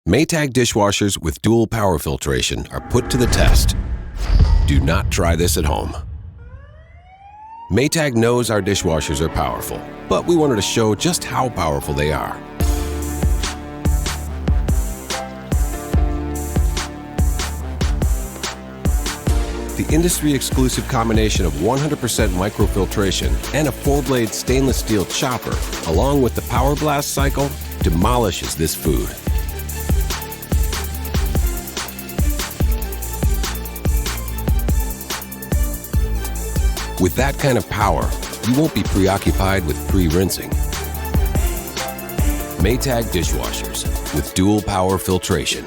Maytag dishwashers with dual power filtration are put to the test. Do not try this at home. Maytag knows our dishwashers are powerful, but we wanted to show just how powerful they are. The industry-exclusive combination of 100% microfiltration and a 4-blade stainless steel chopper, along with the Power Blast cycle, demolishes this food. With that kind of power, you won't be preoccupied with pre-rinsing. Maytag dishwashers with dual power filtration.